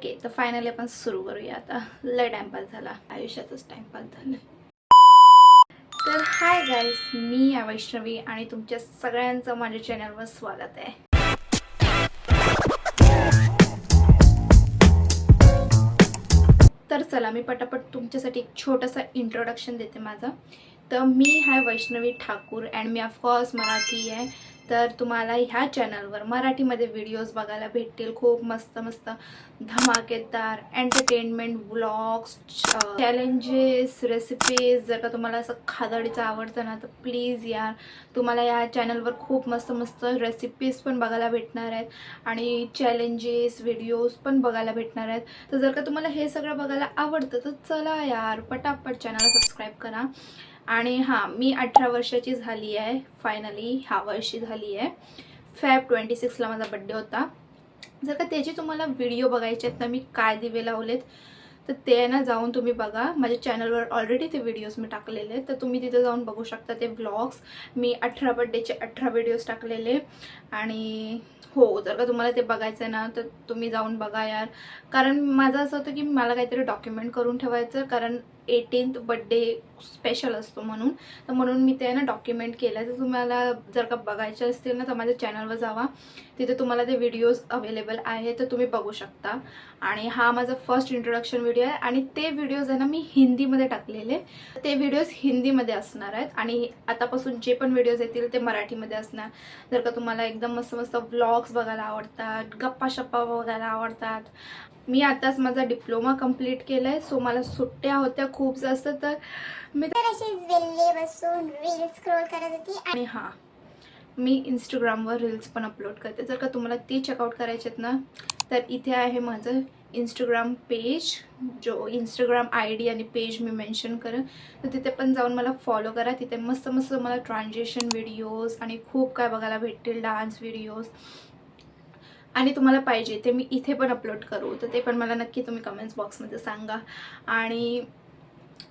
Okay, तर finally आपण सुरू करूया आता. लय टाइमपास झाला, आयुष्यातच टाइमपास झाला. तर हाय गाईज, मी आहे वैष्णवी आणि तुमच्या सगळ्यांचं माझ्या चॅनलवर स्वागत आहे. तर चला, मी पटापट तुमच्यासाठी एक छोटंसं इंट्रोडक्शन देते माझं. तर मी आहे Vaishnavi Thakur and me of course Marathi आहे. तर तुम्हाला ह्या चॅनलवर मराठीमध्ये व्हिडिओज बघायला भेटतील. खूप मस्त मस्त धमाकेदार एंटरटेनमेंट व्लॉग्स, चॅलेंजेस, रेसिपीज. जर का तुम्हाला असं खादाडीचं आवडतं ना, तर प्लीज यार, तुम्हाला या चॅनलवर खूप मस्त मस्त रेसिपीज पण बघायला भेटणार आहेत आणि चॅलेंजेस व्हिडिओज पण बघायला भेटणार आहेत. तर जर का तुम्हाला हे सगळं बघायला आवडतं तर चला यार, पटापट चॅनलला सबस्क्राईब करा. आणि हां, मी 18 वर्षाची झाली आहे फायनली, ह्या वर्षी झाली आहे. फेब 26ला माझा बड्डे होता. जर का त्याचे तुम्हाला व्हिडिओ बघायचे आहेत ना, मी काय दिवे लावलेत, तर ते ना जाऊन तुम्ही बघा. माझ्या चॅनलवर ऑलरेडी ते व्हिडिओज मी टाकलेले आहेत, तर तुम्ही तिथे जाऊन बघू शकता. ते व्लॉग्स मी 18 बड्डेचे 18 व्हिडिओज टाकलेले. आणि हो, जर का तुम्हाला ते बघायचं आहे ना, तर तुम्ही जाऊन बघा यार. कारण माझं असं होतं की मला काहीतरी डॉक्युमेंट करून ठेवायचं, कारण 18th बड्डे स्पेशल असतो म्हणून मी ते ना डॉक्युमेंट केलं. तर तुम्हाला जर का बघायचे असतील ना, तर माझ्या चॅनलवर जावा. तिथे तुम्हाला ते व्हिडिओज अवेलेबल आहे, तर तुम्ही बघू शकता. आणि हा माझा फर्स्ट इंट्रोडक्शन व्हिडिओ आहे आणि ते व्हिडिओज आहे ना, मी हिंदीमध्ये टाकलेले. ते व्हिडिओज हिंदीमध्ये असणार आहेत आणि आतापासून जे पण व्हिडिओज येतील ते मराठीमध्ये असणार. जर का तुम्हाला एकदम मस्त मस्त व्लॉग्स बघायला आवडतात, गप्पा शप्पा बघायला आवडतात. मी आताच माझा डिप्लोमा कंप्लीट केलाय, सो मला सुट्ट्या होत्या खूप जास्त. तर मी बसून रील स्क्रॉल करत होती आणि हां, मी इंस्टाग्रामवर रील्स पण अपलोड करते. जर का तुम्हाला ती चेकआउट करायचे आहेत ना, तर इथे आहे माझं इंस्टाग्राम पेज, जो इंस्टाग्राम ID आणि पेज मी मेन्शन करेन. तर तिथे पण जाऊन मला फॉलो करा. तिथे मस्त मस्त मला ट्रान्झॅक्शन व्हिडिओज आणि खूप काय बघायला भेटतील, डान्स व्हिडिओज. आणि तुम्हाला पाहिजे ते मी इथे पण अपलोड करू, तर ते पण मला नक्की तुम्ही कमेंट्स बॉक्समध्ये सांगा. आणि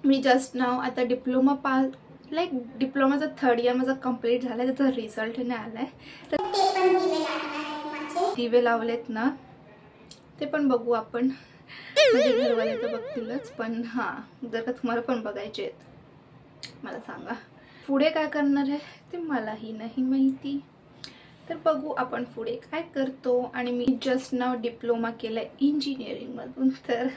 मी जस्ट नाव आता डिप्लोमाचा 3rd इयर माझा कंप्लीट झाला आहे. त्याचा रिझल्ट नाही आला आहे, तर ते पण दिवे लावलेत ना, ते पण बघू आपण. म्हणजे घरवाले तर बघतीलच, पण हां, जर का तुम्हाला पण बघायचे आहेत मला सांगा. पुढे काय करणार आहे ते मलाही नाही माहिती, तर बघू आपण पुढे काय करतो. आणि मी जस्ट नाव डिप्लोमा केलं आहे इंजिनिअरिंगमधून. तर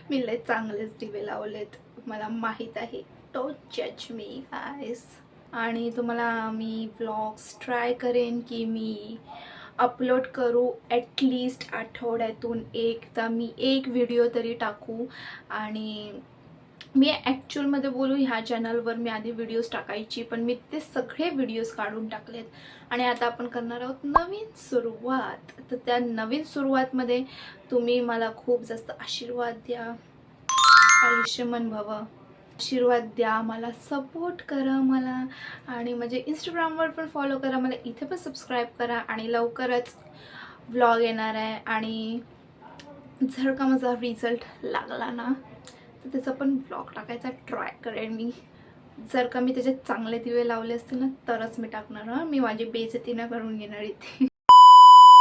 मी लय चांगलेच दिवे लावलेत, मला माहीत आहे. डोंट जज मी गाईस. आणि तुम्हाला मी व्लॉग्स ट्राय करेन की मी अपलोड करू ॲटलिस्ट आठवड्यातून एकदा मी एक व्हिडिओ तरी टाकू. आणि मी ॲक्च्युअलमध्ये बोलू, ह्या चॅनलवर मी आधी व्हिडिओज टाकायची, पण मी ते सगळे व्हिडिओज काढून टाकलेत. आणि आता आपण करणार आहोत नवीन सुरुवात. तर त्या नवीन सुरुवातमध्ये तुम्ही मला खूप जास्त आशीर्वाद द्या, आयुष्यमान भव, आशीर्वाद द्या, मला सपोर्ट करा मला. आणि माझे इंस्टाग्रामवर पण फॉलो करा, मला इथे पण सबस्क्राईब करा. आणि लवकरच व्लॉग येणार आहे. आणि जर का माझा रिझल्ट लागला ना, तर त्याचा पण व्लॉग टाकायचा ट्राय करेन मी. जर का मी त्याच्यात चांगले दिवे लावले असतील ना, तरच मी टाकणार. मी माझी बेइज्जती न करून घेणार इथे.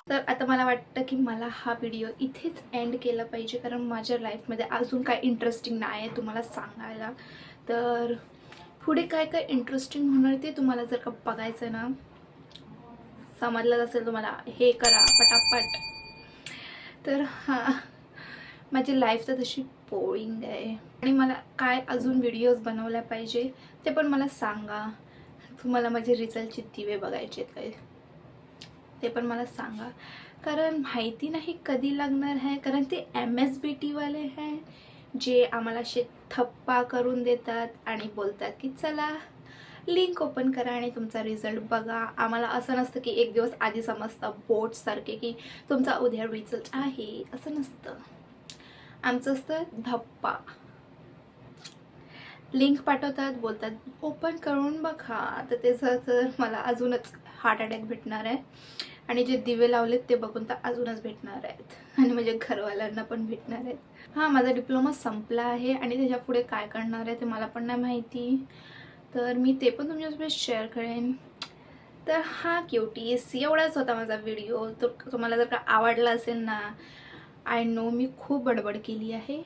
तर आता मला वाटतं की मला हा व्हिडिओ इथेच एंड केला पाहिजे, कारण माझ्या लाईफमध्ये अजून काय इंटरेस्टिंग नाही आहे तुम्हाला सांगायला. तर पुढे काय काय इंटरेस्टिंग होणार ते तुम्हाला जर का बघायचं ना, समजलं असेल तुम्हाला, हे करा पटापट. तर हां, माझी लाईफ तर तशी बोरिंग आहे आणि मला काय अजून व्हिडिओज बनवल्या पाहिजे ते पण मला सांगा. तुम्हाला माझे रिझल्टचे दिवे बघायचे आहेत काय, ते पण मला सांगा. कारण माहिती नाही कधी लागणार आहे, कारण ते MSBT वाले आहे जे आम्हाला असे थप्पा करून देतात आणि बोलतात की चला लिंक ओपन करा आणि तुमचा रिझल्ट बघा. आम्हाला असं नसतं की एक दिवस आधी समजतं बोर्डसारखे की तुमचा उद्या रिझल्ट आहे, असं नसतं. आमचं असतं धप्पा. लिंक पाठवतात, बोलतात ओपन करून बघा. तर त्याचं तर मला अजूनच हार्ट अटॅक भेटणार आहे. आणि जे दिवे लावलेत ते बघून तर अजूनच भेटणार आहेत. आणि माझ्या घरवाल्यांना पण भेटणार आहेत. हां, माझा डिप्लोमा संपला आहे आणि त्याच्या पुढे काय करणार आहे ते मला पण नाही माहिती. तर मी ते पण तुमच्यासोबत शेअर करेन. तर हा क्युटीज एवढाच होता माझा व्हिडिओ. तर तुम्हाला जर का आवडला असेल ना, आय नो मी खूप बडबड केली आहे,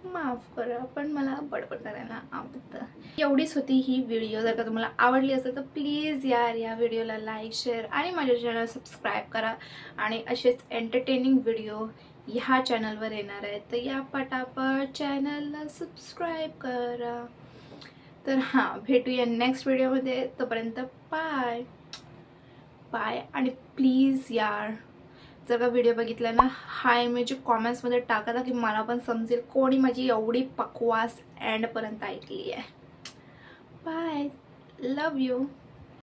माफ करा, पण मला बडबड करायला आवडतं. एवढीच होती ही व्हिडिओ. जर का तुम्हाला आवडली असेल तर प्लीज यार या व्हिडिओला लाईक, शेअर आणि माझ्या चॅनल सबस्क्राईब करा. आणि असेच एंटरटेनिंग व्हिडिओ ह्या चॅनलवर येणार आहे, तर या पटापट चॅनलला सबस्क्राईब करा. तर हां, भेटूया नेक्स्ट व्हिडिओमध्ये. तोपर्यंत बाय बाय. आणि प्लीज यार जर का व्हिडिओ बघितला ना, हाय म्हणजे कॉमेंट्समध्ये टाका की मला पण समजेल कोणी माझी एवढी बकवास एंडपर्यंत ऐकली आहे. Bye, love you.